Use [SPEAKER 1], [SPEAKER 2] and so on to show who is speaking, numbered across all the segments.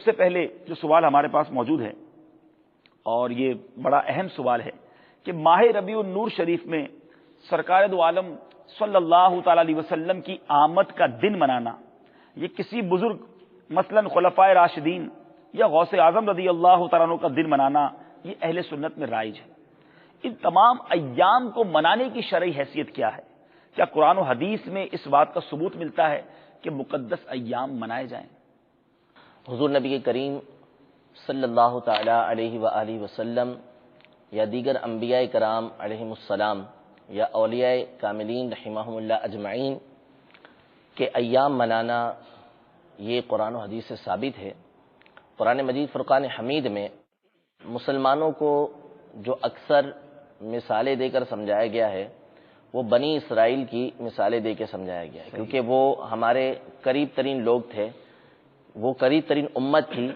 [SPEAKER 1] سب سے پہلے جو سوال ہمارے پاس موجود ہے اور یہ بڑا اہم سوال ہے کہ ماہ ربیع النور شریف میں سرکار دو عالم صلی اللہ تعالی علیہ وسلم کی آمد کا دن منانا یہ کسی بزرگ مثلا خلفائے راشدین یا غوث اعظم رضی اللہ تعالیٰ عنہ کا دن منانا یہ اہل سنت میں رائج ہے۔ ان تمام ایام کو منانے کی شرعی حیثیت کیا ہے؟ کیا قرآن و حدیث میں اس بات کا ثبوت ملتا ہے کہ مقدس ایام منائے جائیں؟
[SPEAKER 2] حضور نبی کریم صلی اللہ تعالی علیہ وآلہ وسلم یا دیگر انبیاء کرام علیہم السلام یا اولیاء کاملین رحمہم اللہ اجمعین کے ایام منانا یہ قرآن و حدیث سے ثابت ہے۔ قرآن مجید فرقان حمید میں مسلمانوں کو جو اکثر مثالیں دے کر سمجھایا گیا ہے وہ بنی اسرائیل کی مثالیں دے کے سمجھایا گیا ہے، کیونکہ وہ ہمارے قریب ترین لوگ تھے، وہ قریب ترین امت تھی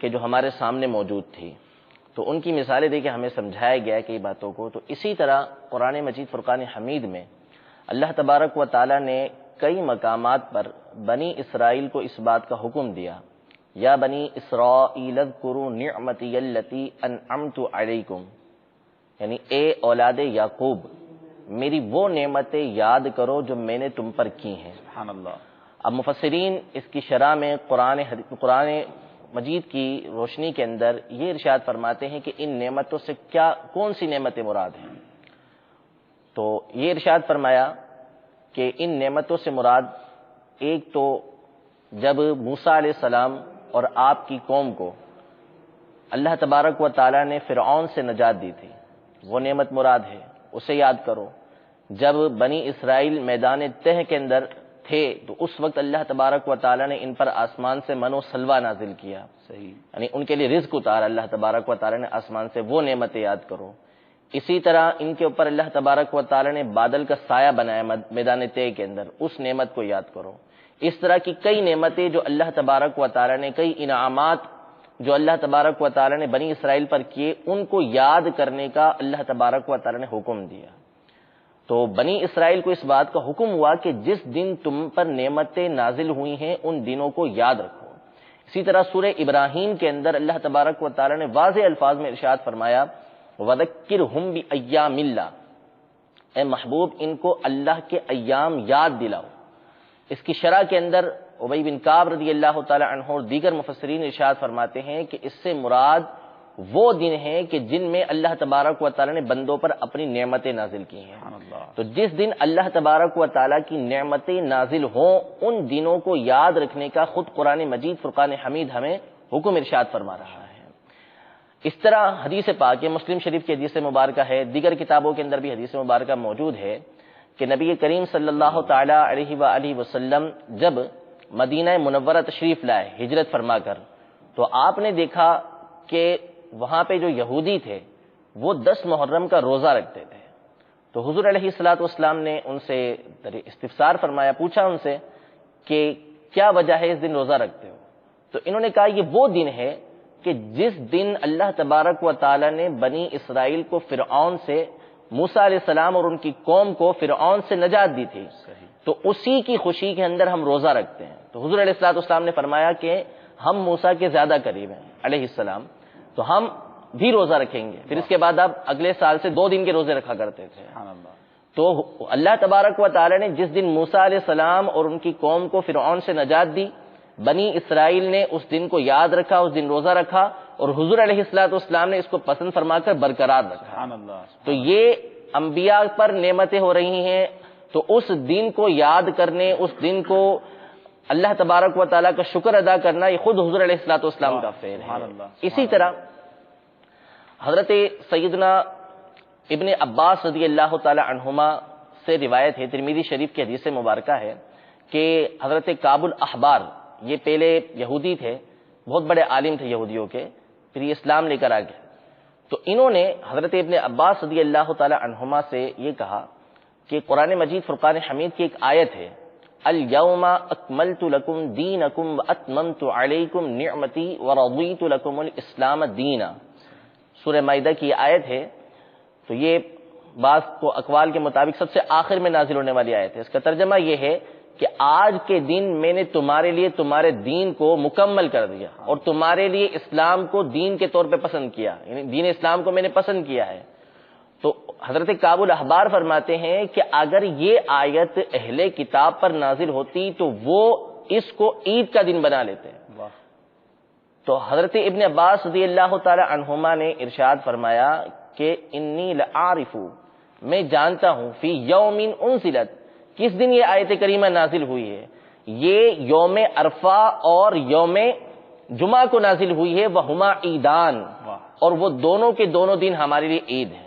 [SPEAKER 2] کہ جو ہمارے سامنے موجود تھی، تو ان کی مثالیں دے کے ہمیں سمجھایا گیا ہے کئی باتوں کو۔ تو اسی طرح قرآن مجید فرقان حمید میں اللہ تبارک و تعالی نے کئی مقامات پر بنی اسرائیل کو اس بات کا حکم دیا، یا بنی اسرائیل اذکروا نعمتی التی انعمت علیکم، یعنی اے اولاد یعقوب میری وہ نعمتیں یاد کرو جو میں نے تم پر کی ہیں۔
[SPEAKER 1] سبحان اللہ۔
[SPEAKER 2] اب مفسرین اس کی شرح میں قرآن مجید کی روشنی کے اندر یہ ارشاد فرماتے ہیں کہ ان نعمتوں سے کون سی نعمتیں مراد ہیں؟ تو یہ ارشاد فرمایا کہ ان نعمتوں سے مراد ایک تو جب موسیٰ علیہ السلام اور آپ کی قوم کو اللہ تبارک و تعالی نے فرعون سے نجات دی تھی، وہ نعمت مراد ہے، اسے یاد کرو۔ جب بنی اسرائیل میدان تہ کے اندر تھے تو اس وقت اللہ تبارک و تعالی نے ان پر آسمان سے من و سلوہ نازل کیا،
[SPEAKER 1] صحیح،
[SPEAKER 2] یعنی ان کے لیے رزق اتارا اللہ تبارک و تعالی نے آسمان سے، وہ نعمتیں یاد کرو۔ اسی طرح ان کے اوپر اللہ تبارک و تعالی نے بادل کا سایہ بنایا میدان طے کے اندر، اس نعمت کو یاد کرو۔ اس طرح کی کئی نعمتیں جو اللہ تبارک و تعالی نے، کئی انعامات جو اللہ تبارک و تعالی نے بنی اسرائیل پر کیے، ان کو یاد کرنے کا اللہ تبارک و تعالی نے حکم دیا۔ تو بنی اسرائیل کو اس بات کا حکم ہوا کہ جس دن تم پر نعمتیں نازل ہوئی ہیں ان دنوں کو یاد رکھو۔ اسی طرح سورہ ابراہیم کے اندر اللہ تبارک و تعالی نے واضح الفاظ میں ارشاد فرمایا وَذَكِّرْهُمْ بِأَيَّامِ اللَّهِ، اے محبوب ان کو اللہ کے ایام یاد دلاؤ۔ اس کی شرح کے اندر ابی بن کعب رضی اللہ تعالی عنہ اور دیگر مفسرین ارشاد فرماتے ہیں کہ اس سے مراد وہ دن ہیں کہ جن میں اللہ تبارک و تعالی نے بندوں پر اپنی نعمتیں نازل کی ہیں۔ تو جس دن اللہ تبارک و تعالی کی نعمتیں نازل ہوں ان دنوں کو یاد رکھنے کا خود قرآن مجید فرقان حمید ہمیں حکم ارشاد فرما رہا ہے۔ اس طرح حدیث پاک مسلم شریف کی حدیث مبارکہ ہے، دیگر کتابوں کے اندر بھی حدیث مبارکہ موجود ہے کہ نبی کریم صلی اللہ تعالی علیہ وآلہ وسلم جب مدینہ منورہ تشریف لائے ہجرت فرما کر، تو آپ نے دیکھا کہ وہاں پہ جو یہودی تھے وہ 10 محرم کا روزہ رکھتے تھے۔ تو حضور علیہ الصلوۃ والسلام نے ان سے استفسار فرمایا، پوچھا ان سے کہ کیا وجہ ہے اس دن روزہ رکھتے ہو؟ تو انہوں نے کہا یہ وہ دن ہے کہ جس دن اللہ تبارک و تعالی نے بنی اسرائیل کو فرعون سے، موسیٰ علیہ السلام اور ان کی قوم کو فرعون سے نجات دی تھی، تو اسی کی خوشی کے اندر ہم روزہ رکھتے ہیں۔ تو حضور علیہ الصلوۃ والسلام نے فرمایا کہ ہم موسیٰ کے زیادہ قریب ہیں علیہ السلام، تو ہم بھی روزہ رکھیں گے۔ پھر اس کے بعد آپ اگلے سال سے 2 دن کے روزے رکھا کرتے تھے۔ تو اللہ تبارک و تعالی نے جس دن موسیٰ علیہ السلام اور ان کی قوم کو فرعون سے نجات دی، بنی اسرائیل نے اس دن کو یاد رکھا، اس دن روزہ رکھا، اور حضور علیہ الصلوۃ والسلام نے اس کو پسند فرما کر برقرار رکھا۔ تو یہ انبیاء پر نعمتیں ہو رہی ہیں، تو اس دن کو یاد کرنے، اس دن کو اللہ تبارک و تعالیٰ کا شکر ادا کرنا، یہ خود حضور علیہ الصلوۃ والسلام کا فعل ہے۔ اسی طرح حضرت سیدنا ابن عباس رضی اللہ تعالی عنہما سے روایت ہے، ترمذی شریف کی حدیث مبارکہ ہے کہ حضرت کعب الاحبار، یہ پہلے یہودی تھے، بہت بڑے عالم تھے یہودیوں کے، پھر یہ اسلام لے کر آ گئے۔ تو انہوں نے حضرت ابن عباس رضی اللہ تعالی عنہما سے یہ کہا کہ قرآن مجید فرقان حمید کی ایک آیت ہے الیوم اکملت لکم دینکم واتممت علیکم نعمتی ورضیت لکم الاسلام دینا، سورہ مائدہ کی آیت ہے۔ تو یہ بعض کو اقوال کے مطابق سب سے آخر میں نازل ہونے والی آیت ہے۔ اس کا ترجمہ یہ ہے کہ آج کے دن میں نے تمہارے لیے تمہارے دین کو مکمل کر دیا اور تمہارے لیے اسلام کو دین کے طور پہ پسند کیا، یعنی دین اسلام کو میں نے پسند کیا ہے۔ تو حضرت کعب الاحبار فرماتے ہیں کہ اگر یہ آیت اہل کتاب پر نازل ہوتی تو وہ اس کو عید کا دن بنا لیتے ہیں۔ تو حضرت ابن عباس رضی اللہ تعالی عنہما نے ارشاد فرمایا کہ انی لعارف، میں جانتا ہوں، فی یوم انزلت، کس دن یہ آیت کریمہ نازل ہوئی ہے، یہ یوم عرفہ اور یوم جمعہ کو نازل ہوئی ہے، وہما عیدان، اور وہ دونوں کے دونوں دن ہمارے لیے عید ہیں۔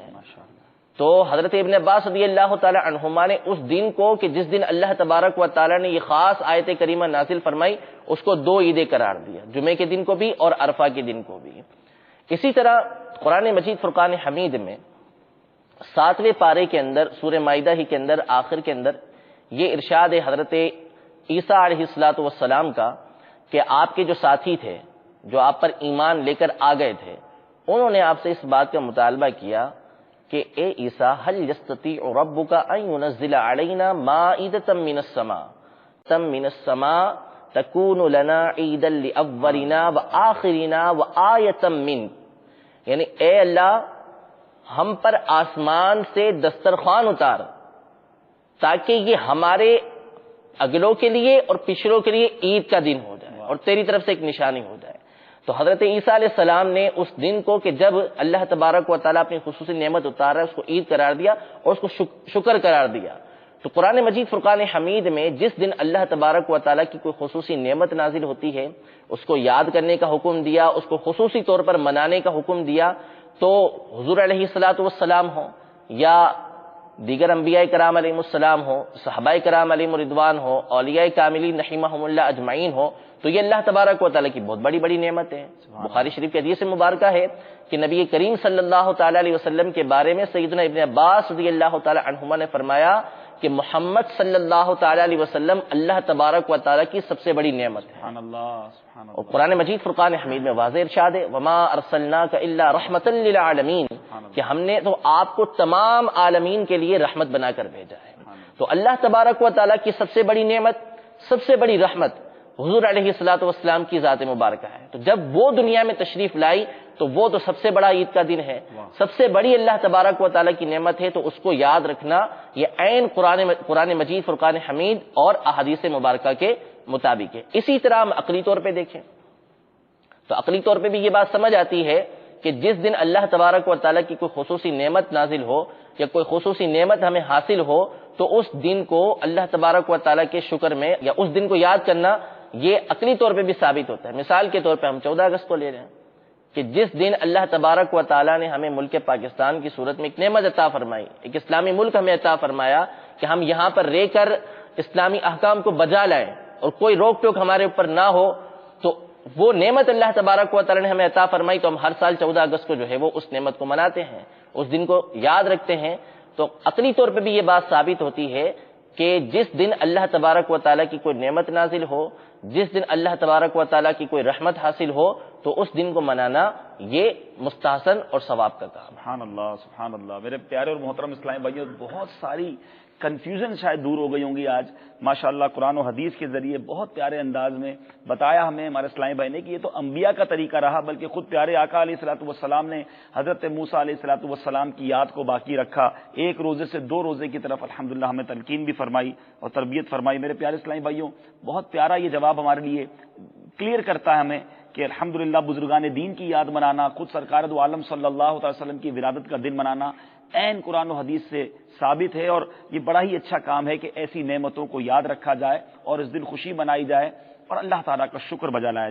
[SPEAKER 2] تو حضرت ابن عباس رضی اللہ تعالی عنہما نے اس دن کو کہ جس دن اللہ تبارک و تعالی نے یہ خاص آیت کریمہ نازل فرمائی، اس کو دو عیدیں قرار دیا، جمعے کے دن کو بھی اور عرفہ کے دن کو بھی۔ اسی طرح قرآن مجید فرقان حمید میں 7ویں پارے کے اندر سورہ مائدہ ہی کے اندر آخر کے اندر یہ ارشاد ہے حضرت عیسیٰ علیہ السلام کا کہ آپ کے جو ساتھی تھے، جو آپ پر ایمان لے کر آ گئے تھے، انہوں نے آپ سے اس بات کا مطالبہ کیا کہ اے عیسیٰ هل يستطيع ربك ان ينزل علينا مائدة من السماء تكون لنا عيدا لاولنا واخرنا وآية منك، یعنی اے اللہ ہم پر آسمان سے دسترخوان اتار تاکہ یہ ہمارے اگلوں کے لیے اور پچھلوں کے لیے عید کا دن ہو جائے اور تیری طرف سے ایک نشانی ہو جائے۔ تو حضرت عیسیٰ علیہ السلام نے اس دن کو کہ جب اللہ تبارک و تعالیٰ اپنی خصوصی نعمت اتار رہا ہے اس کو عید قرار دیا اور اس کو شکر قرار دیا۔ تو قرآن مجید فرقان حمید میں جس دن اللہ تبارک و تعالیٰ کی کوئی خصوصی نعمت نازل ہوتی ہے اس کو یاد کرنے کا حکم دیا، اس کو خصوصی طور پر منانے کا حکم دیا۔ تو حضور علیہ السلام ہو یا دیگر انبیاء کرام علیہ السلام ہو، صحابہ کرام علیہ رضوان ہو، اولیاء کاملین رحمہم اللہ اجمعین ہو، تو یہ اللہ تبارک و تعالیٰ کی بہت بڑی بڑی نعمت ہے۔ بخاری شریف کی حدیث مبارکہ ہے کہ نبی کریم صلی اللہ تعالیٰ علیہ وسلم کے بارے میں سیدنا ابن عباس رضی اللہ تعالیٰ عنہما نے فرمایا کہ محمد صلی اللہ تعالیٰ علیہ وسلم اللہ تبارک و تعالیٰ کی سب سے بڑی نعمت ہے۔ اور قرآن مجید فرقان حمید میں واضح ارشاد ہے وما ارسلناک الا رحمۃ للعالمین، کہ ہم نے تو آپ کو تمام عالمین کے لیے رحمت بنا کر بھیجا ہے۔ تو اللہ تبارک و تعالیٰ کی سب سے بڑی نعمت، سب سے بڑی رحمت حضور علیہ السلام کی ذات مبارکہ ہے۔ تو جب وہ دنیا میں تشریف لائی تو وہ تو سب سے بڑا عید کا دن ہے، سب سے بڑی اللہ تبارک و تعالیٰ کی نعمت ہے، تو اس کو یاد رکھنا یہ عین قرآن مجید فرقان حمید اور احادیث مبارکہ کے مطابق ہے۔ اسی طرح ہم عقلی طور پہ دیکھیں تو عقلی طور پہ بھی یہ بات سمجھ آتی ہے کہ جس دن اللہ تبارک و تعالیٰ کی کوئی خصوصی نعمت نازل ہو یا کوئی خصوصی نعمت ہمیں حاصل ہو تو اس دن کو اللہ تبارک و تعالیٰ کے شکر میں یا اس دن کو یاد کرنا یہ عقلی طور پہ بھی ثابت ہوتا ہے۔ مثال کے طور پہ ہم 14 اگست کو لے رہے ہیں کہ جس دن اللہ تبارک و تعالیٰ نے ہمیں ملک پاکستان کی صورت میں ایک نعمت عطا فرمائی، ایک اسلامی ملک ہمیں عطا فرمایا کہ ہم یہاں پر رہ کر اسلامی احکام کو بجا لائیں اور کوئی روک ٹوک ہمارے اوپر نہ ہو، تو وہ نعمت اللہ تبارک و تعالیٰ نے ہمیں عطا فرمائی تو ہم ہر سال 14 اگست کو جو ہے وہ اس نعمت کو مناتے ہیں، اس دن کو یاد رکھتے ہیں۔ تو عقلی طور پہ بھی یہ بات ثابت ہوتی ہے کہ جس دن اللہ تبارک و تعالیٰ کی کوئی نعمت نازل ہو، جس دن اللہ تبارک و تعالیٰ کی کوئی رحمت حاصل ہو تو اس دن کو منانا یہ مستحسن اور ثواب کا کام۔
[SPEAKER 1] سبحان اللہ، سبحان اللہ۔ میرے پیارے اور محترم اسلامی بھائیوں، بہت ساری کنفیوژن شاید دور ہو گئی ہوں گی آج ماشاءاللہ قرآن و حدیث کے ذریعے بہت پیارے انداز میں بتایا ہمیں ہمارے اسلامی بھائی نے کہ یہ تو انبیاء کا طریقہ رہا، بلکہ خود پیارے آقا علیہ الصلوۃ والسلام نے حضرت موسیٰ علیہ الصلوۃ والسلام کی یاد کو باقی رکھا، ایک روزے سے 2 روزے کی طرف الحمدللہ ہمیں تلقین بھی فرمائی اور تربیت فرمائی۔ میرے پیارے اسلامی بھائیوں، بہت پیارا یہ جواب ہمارے لیے کلیئر کرتا ہے ہمیں کہ الحمدللہ بزرگان دین کی یاد منانا، خود سرکار دو عالم صلی اللہ علیہ وسلم کی ولادت کا دن منانا عین قرآن و حدیث سے ثابت ہے، اور یہ بڑا ہی اچھا کام ہے کہ ایسی نعمتوں کو یاد رکھا جائے اور اس دن خوشی منائی جائے اور اللہ تعالیٰ کا شکر بجا لایا جائے۔